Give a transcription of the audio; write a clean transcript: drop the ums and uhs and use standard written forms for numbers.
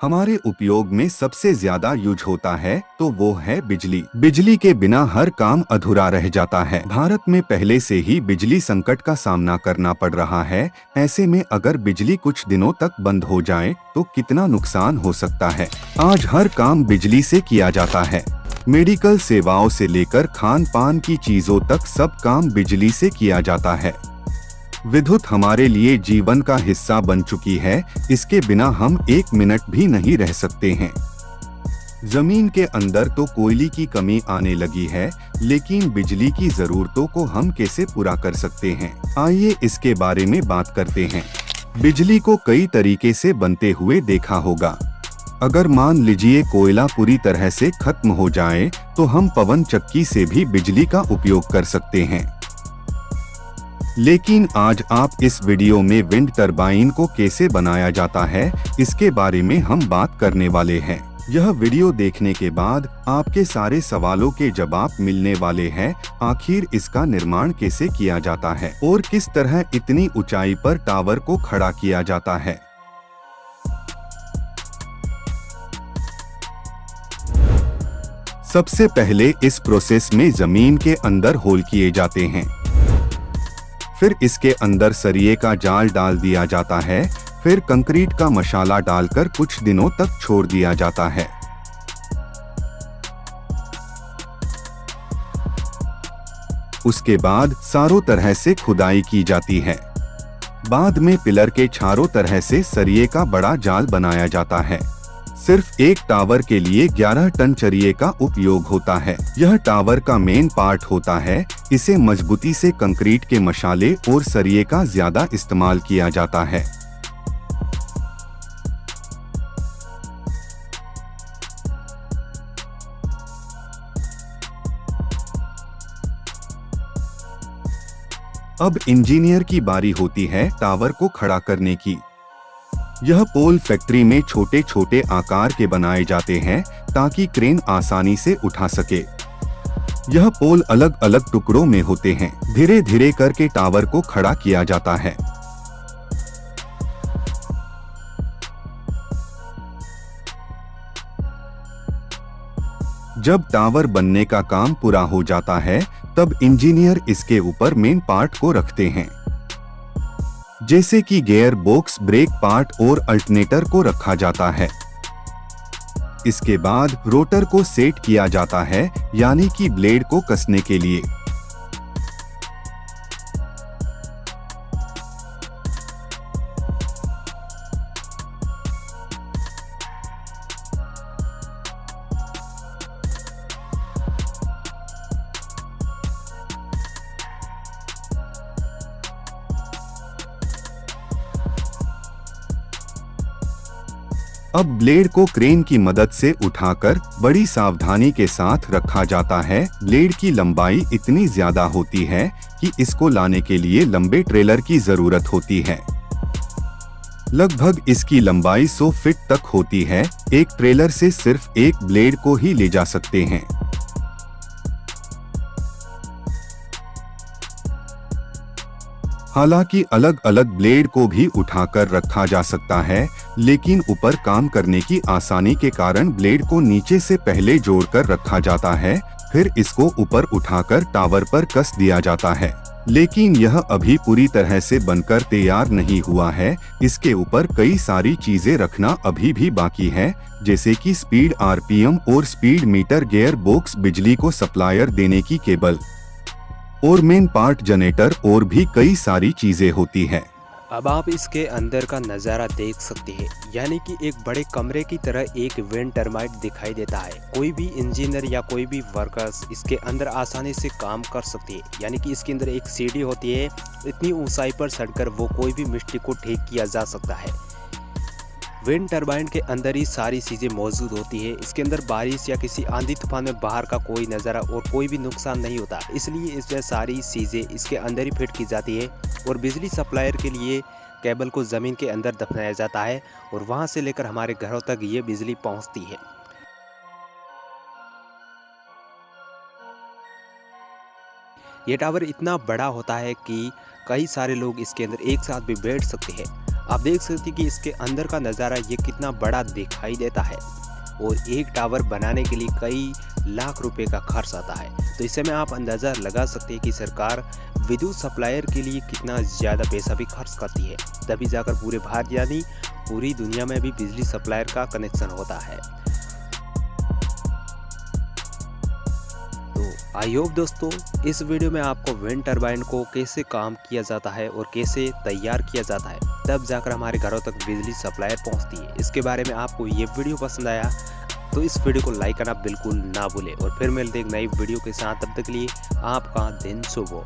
हमारे उपयोग में सबसे ज्यादा यूज होता है तो वो है बिजली। बिजली के बिना हर काम अधूरा रह जाता है। भारत में पहले से ही बिजली संकट का सामना करना पड़ रहा है। ऐसे में अगर बिजली कुछ दिनों तक बंद हो जाए तो कितना नुकसान हो सकता है। आज हर काम बिजली से किया जाता है। मेडिकल सेवाओं से लेकर खान पान की चीजों तक सब काम बिजली से किया जाता है। विद्युत हमारे लिए जीवन का हिस्सा बन चुकी है। इसके बिना हम एक मिनट भी नहीं रह सकते हैं। जमीन के अंदर तो कोयले की कमी आने लगी है, लेकिन बिजली की जरूरतों को हम कैसे पूरा कर सकते हैं, आइए इसके बारे में बात करते हैं। बिजली को कई तरीके से बनते हुए देखा होगा। अगर मान लीजिए कोयला पूरी तरह से खत्म हो जाए तो हम पवन चक्की से भी बिजली का उपयोग कर सकते हैं। लेकिन आज आप इस वीडियो में विंड टरबाइन को कैसे बनाया जाता है, इसके बारे में हम बात करने वाले हैं। यह वीडियो देखने के बाद आपके सारे सवालों के जवाब मिलने वाले हैं। आखिर इसका निर्माण कैसे किया जाता है और किस तरह इतनी ऊंचाई पर टावर को खड़ा किया जाता है। सबसे पहले इस प्रोसेस में जमीन के अंदर होल किए जाते हैं। फिर इसके अंदर सरिये का जाल डाल दिया जाता है। फिर कंक्रीट का मसाला डालकर कुछ दिनों तक छोड़ दिया जाता है। उसके बाद चारों तरह से खुदाई की जाती है। बाद में पिलर के चारों तरह से सरिये का बड़ा जाल बनाया जाता है। सिर्फ एक टावर के लिए 11 टन सरिये का उपयोग होता है। यह टावर का मेन पार्ट होता है। इसे मजबूती से कंक्रीट के मसाले और सरिये का ज्यादा इस्तेमाल किया जाता है। अब इंजीनियर की बारी होती है टावर को खड़ा करने की। यह पोल फैक्ट्री में छोटे छोटे आकार के बनाए जाते हैं ताकि क्रेन आसानी से उठा सके। यह पोल अलग अलग टुकड़ों में होते हैं। धीरे धीरे करके टावर को खड़ा किया जाता है। जब टावर बनने का काम पूरा हो जाता है तब इंजीनियर इसके ऊपर मेन पार्ट को रखते हैं, जैसे कि गियर बॉक्स, ब्रेक पार्ट और अल्टरनेटर को रखा जाता है। इसके बाद रोटर को सेट किया जाता है, यानी कि ब्लेड को कसने के लिए। अब ब्लेड को क्रेन की मदद से उठाकर बड़ी सावधानी के साथ रखा जाता है। ब्लेड की लंबाई इतनी ज्यादा होती है कि इसको लाने के लिए लंबे ट्रेलर की जरूरत होती है। लगभग इसकी लंबाई 100 फीट तक होती है। एक ट्रेलर से सिर्फ एक ब्लेड को ही ले जा सकते हैं। हालांकि अलग अलग ब्लेड को भी उठाकर रखा जा सकता है, लेकिन ऊपर काम करने की आसानी के कारण ब्लेड को नीचे से पहले जोड़कर रखा जाता है। फिर इसको ऊपर उठाकर टावर पर कस दिया जाता है। लेकिन यह अभी पूरी तरह से बनकर तैयार नहीं हुआ है। इसके ऊपर कई सारी चीजें रखना अभी भी बाकी है, जैसे कि स्पीड आरपीएम और स्पीड मीटर, गियर बॉक्स, बिजली को सप्लायर देने की केबल और मेन पार्ट, जनरेटर और भी कई सारी चीजें होती है। अब आप इसके अंदर का नज़ारा देख सकते हैं, यानी कि एक बड़े कमरे की तरह एक विंड टर्बाइन दिखाई देता है। कोई भी इंजीनियर या कोई भी वर्कर्स इसके अंदर आसानी से काम कर सकते हैं। यानी कि इसके अंदर एक सीढ़ी होती है, इतनी ऊंचाई पर चढ़कर वो कोई भी मिस्टेक को ठीक किया जा सकता है। विंड टरबाइन के अंदर ही सारी चीज़ें मौजूद होती है। इसके अंदर बारिश या किसी आंधी तूफान में बाहर का कोई नज़ारा और कोई भी नुकसान नहीं होता, इसलिए इसमें सारी चीज़ें इसके अंदर ही फिट की जाती है। और बिजली सप्लायर के लिए केबल को ज़मीन के अंदर दफनाया जाता है और वहां से लेकर हमारे घरों तक ये बिजली पहुंचती है। ये टावर इतना बड़ा होता है कि कई सारे लोग इसके अंदर एक साथ भी बैठ सकते हैं। आप देख सकते हैं कि इसके अंदर का नज़ारा ये कितना बड़ा दिखाई देता है और एक टावर बनाने के लिए कई लाख रुपए का खर्च आता है। तो इससे में आप अंदाज़ा लगा सकते हैं कि सरकार विद्युत सप्लायर के लिए कितना ज़्यादा पैसा भी खर्च करती है, तभी जाकर पूरे भारत यानी पूरी दुनिया में भी बिजली सप्लायर का कनेक्शन होता है। तो आई होप दोस्तों इस वीडियो में आपको विंड टरबाइन को कैसे काम किया जाता है और कैसे तैयार किया जाता है, तब जाकर हमारे घरों तक बिजली सप्लायर पहुंचती है, इसके बारे में आपको ये वीडियो पसंद आया तो इस वीडियो को लाइक करना बिल्कुल ना भूलें और फिर मिलते हैं एक नई वीडियो के साथ। तब तक के लिए आपका दिन शुभ हो।